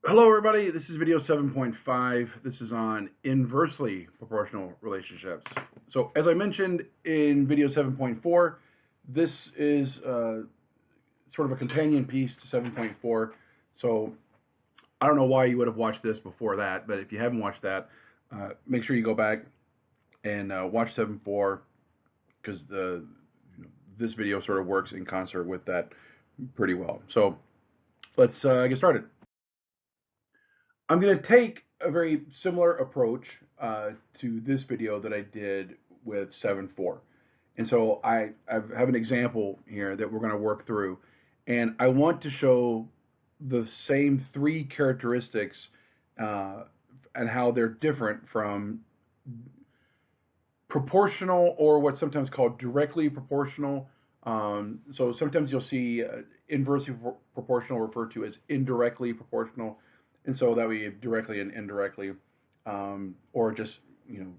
Hello everybody, this is video 7.5. This is on inversely proportional relationships. So as I mentioned in video 7.4, this is sort of a companion piece to 7.4. So I don't know why you would have watched this before that, but if you haven't watched that, make sure you go back and watch 7.4 because this video sort of works in concert with that pretty well. So let's get started. I'm going to take a very similar approach to this video that I did with 7.4. And so I have an example here that we're going to work through. And I want to show the same three characteristics and how they're different from proportional, or what's sometimes called directly proportional. So sometimes you'll see inversely proportional referred to as indirectly proportional, and so that would be directly and indirectly, or just you know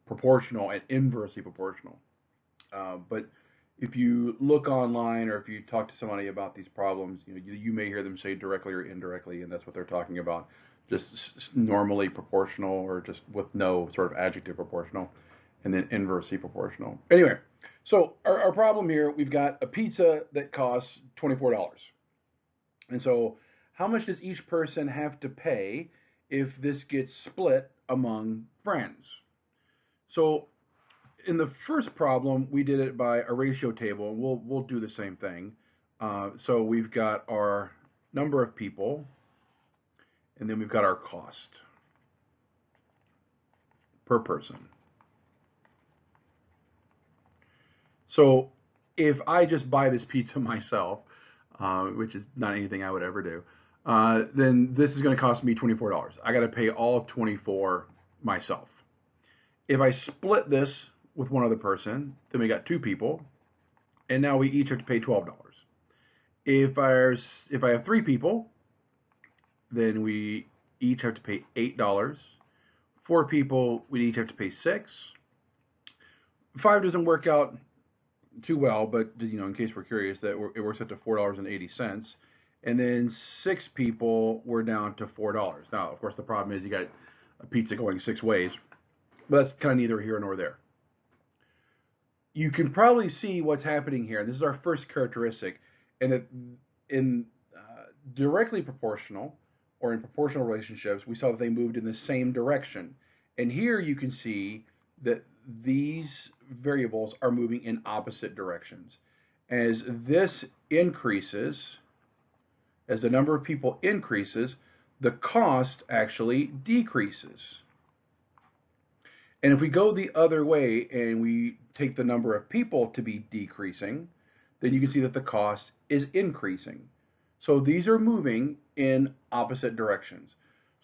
proportional and inversely proportional. But if you look online or if you talk to somebody about these problems, you may hear them say directly or indirectly, and that's what they're talking about. Just normally proportional, or just with no sort of adjective proportional, and then inversely proportional. Anyway, so our problem here, we've got a pizza that costs $24. And so how much does each person have to pay if this gets split among friends? So in the first problem, we did it by a ratio table, and we'll do the same thing. So we've got our number of people, and then we've got our cost per person. So if I just buy this pizza myself, which is not anything I would ever do, then this is going to cost me $24. I got to pay all of 24 myself. If I split this with one other person, then we got two people, and now we each have to pay $12. If I have three people, then we each have to pay $8. Four people, we each have to pay $6. Five doesn't work out too well, but in case we're curious, it works out to $4.80. And then six people, we're down to $4. Now, of course, the problem is you got a pizza going six ways, but that's kind of neither here nor there. You can probably see what's happening here. This is our first characteristic, and in directly proportional or in proportional relationships, we saw that they moved in the same direction. And here you can see that these variables are moving in opposite directions. As this increases, as the number of people increases, the cost actually decreases. And if we go the other way and we take the number of people to be decreasing, then you can see that the cost is increasing. So these are moving in opposite directions.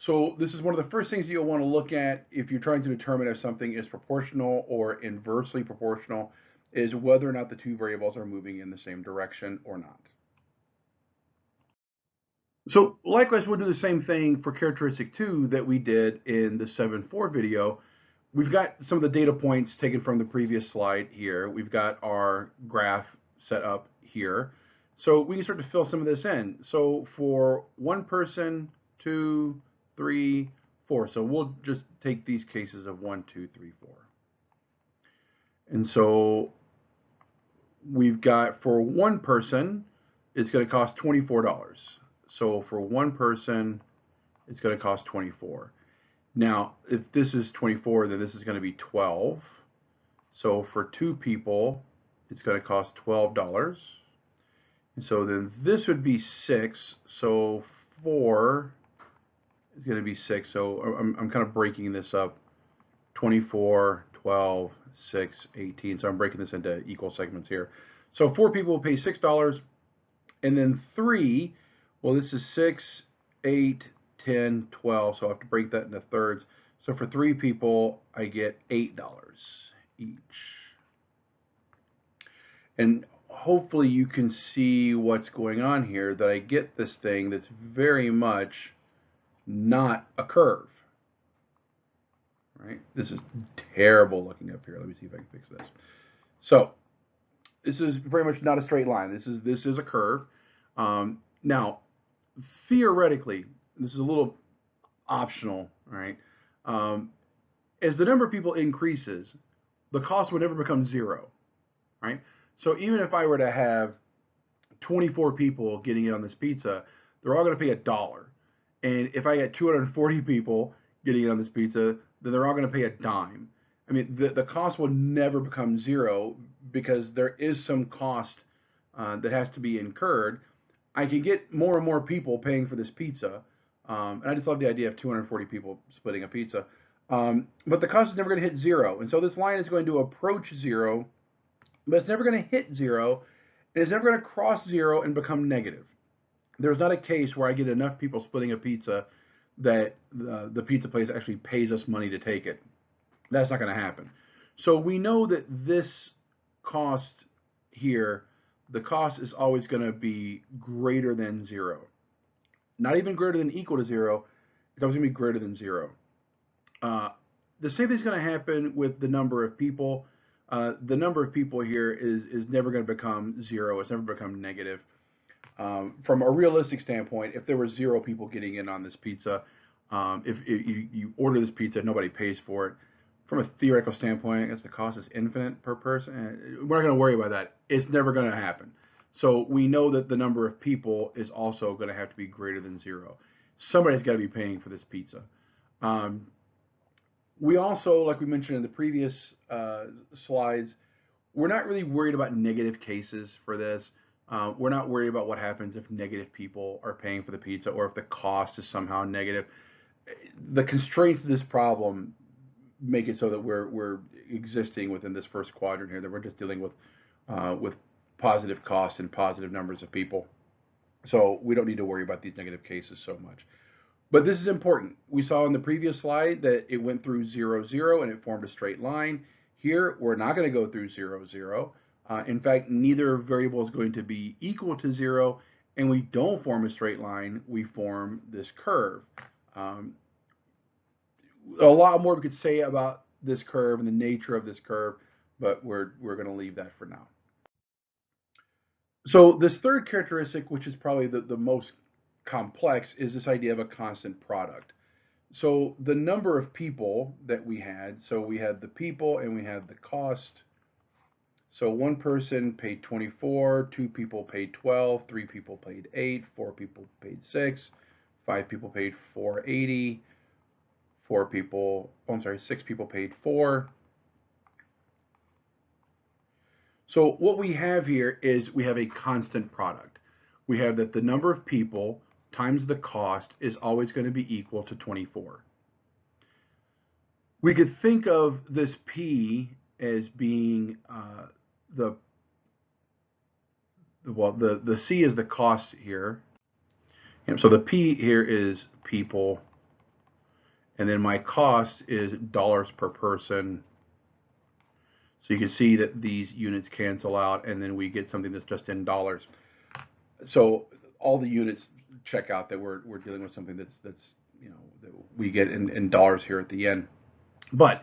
So this is one of the first things you'll want to look at if you're trying to determine if something is proportional or inversely proportional, is whether or not the two variables are moving in the same direction or not. So likewise, we'll do the same thing for characteristic 2 that we did in the 7.4 video. We've got some of the data points taken from the previous slide here. We've got our graph set up here. So we can start to fill some of this in. So for one person, 2, 3, 4. So we'll just take these cases of 1, 2, 3, 4. And so we've got, for one person, it's going to cost $24. So for one person, it's going to cost 24. Now, if this is 24, then this is going to be 12. So for two people, it's going to cost $12. And so then this would be 6. So 4 is going to be 6. So I'm kind of breaking this up. 24, 12, 6, 18. So I'm breaking this into equal segments here. So 4 people will pay $6. And then 3, well, this is 6, 8, 10, 12. So I have to break that into thirds. So for 3 people, I get $8 each. And hopefully you can see what's going on here, that I get this thing that's very much not a curve. Right? This is terrible looking up here. Let me see if I can fix this. So this is very much not a straight line. This is a curve. Now, theoretically, this is a little optional, right? Um, as the number of people increases, the cost would never become zero, right? So even if I were to have 24 people getting in on this pizza, they're all going to pay $1. And if I get 240 people getting in on this pizza, then they're all going to pay a dime. I mean, the cost will never become zero because there is some cost that has to be incurred. I can get more and more people paying for this pizza, and I just love the idea of 240 people splitting a pizza. But the cost is never going to hit zero, and so this line is going to approach zero, but it's never going to hit zero, and it's never going to cross zero and become negative. There's not a case where I get enough people splitting a pizza that the pizza place actually pays us money to take it. That's not going to happen. So we know that this cost here, the cost is always going to be greater than zero. Not even greater than equal to zero. It's always going to be greater than zero. Uh, the same thing's going to happen with the number of people. The number of people here is never going to become zero. It's never become negative. From a realistic standpoint, if there were zero people getting in on this pizza, if you order this pizza, nobody pays for it. From a theoretical standpoint, I guess the cost is infinite per person. We're not going to worry about that. It's never going to happen. So we know that the number of people is also going to have to be greater than zero. Somebody's got to be paying for this pizza. Um, we also, like we mentioned in the previous slides, we're not really worried about negative cases for this. We're not worried about what happens if negative people are paying for the pizza or if the cost is somehow negative. The constraints of this problem make it so that we're existing within this first quadrant here, that we're just dealing with positive costs and positive numbers of people. So we don't need to worry about these negative cases so much. But this is important. We saw in the previous slide that it went through 0, 0, and it formed a straight line. Here, we're not going to go through 0, 0. In fact, neither variable is going to be equal to 0, and we don't form a straight line. We form this curve. Um, a lot more we could say about this curve and the nature of this curve, but we're going to leave that for now. So this third characteristic, which is probably the most complex, is this idea of a constant product. So the number of people that we had, so we had the people and we had the cost. So one person paid 24, two people paid 12, three people paid 8, four people paid 6, five people paid 480, four people, oh, I'm sorry, 6 people paid 4. So what we have here is we have a constant product. We have that the number of people times the cost is always going to be equal to 24. We could think of this P as being the the C is the cost here. And so the P here is people, and then my cost is dollars per person. So you can see that these units cancel out, and then we get something that's just in dollars. So all the units check out that we're dealing with something that's that we get in dollars here at the end. But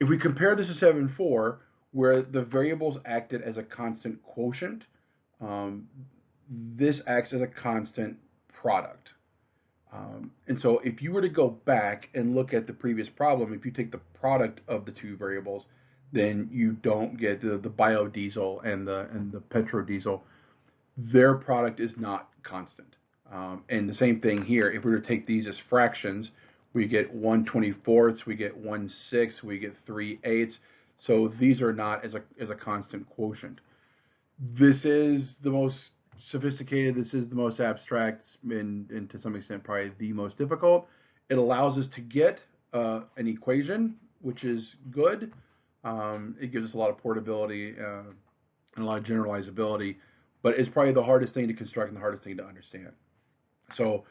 if we compare this to 7.4, where the variables acted as a constant quotient, this acts as a constant product. And so if you were to go back and look at the previous problem, if you take the product of the two variables, then you don't get the biodiesel and the petrodiesel. Their product is not constant. And the same thing here, if we were to take these as fractions, we get 1/24, we get 1/6, we get 3/8. So these are not as a constant quotient. This is the most sophisticated, this is the most abstract, and to some extent probably the most difficult. It allows us to get an equation, which is good. It gives us a lot of portability and a lot of generalizability, but it's probably the hardest thing to construct and the hardest thing to understand. So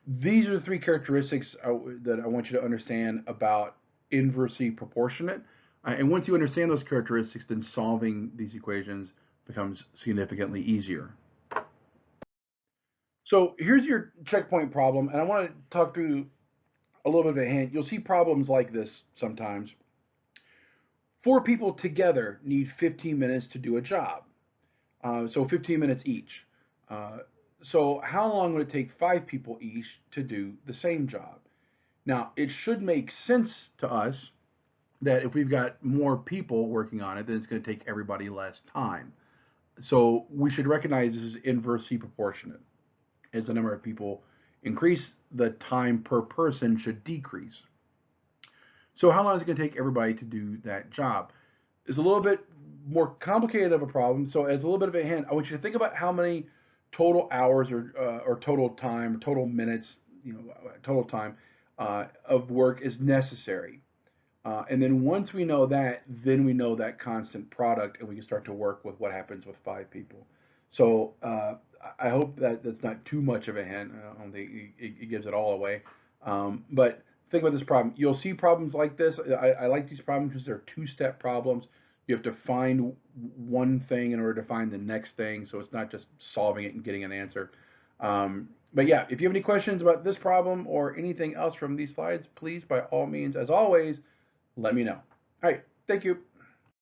these are the three characteristics that I want you to understand about inversely proportionate. And once you understand those characteristics, then solving these equations becomes significantly easier. So here's your checkpoint problem, and I want to talk through a little bit of a hint. You'll see problems like this sometimes. 4 people together need 15 minutes to do a job. So 15 minutes each. So how long would it take 5 people each to do the same job? Now, it should make sense to us that if we've got more people working on it, then it's going to take everybody less time. So we should recognize this is inversely proportionate. As the number of people increase, the time per person should decrease. So how long is it going to take everybody to do that job? It's a little bit more complicated of a problem. So as a little bit of a hint, I want you to think about how many total hours or total time, or total minutes, total time of work is necessary. And then once we know that, then we know that constant product, and we can start to work with what happens with 5 people. So I hope that that's not too much of a hint. I don't think it gives it all away. But think about this problem. You'll see problems like this. I like these problems because they're two-step problems. You have to find one thing in order to find the next thing. So it's not just solving it and getting an answer. But yeah, if you have any questions about this problem or anything else from these slides, please, by all means, as always, let me know. All right. Thank you.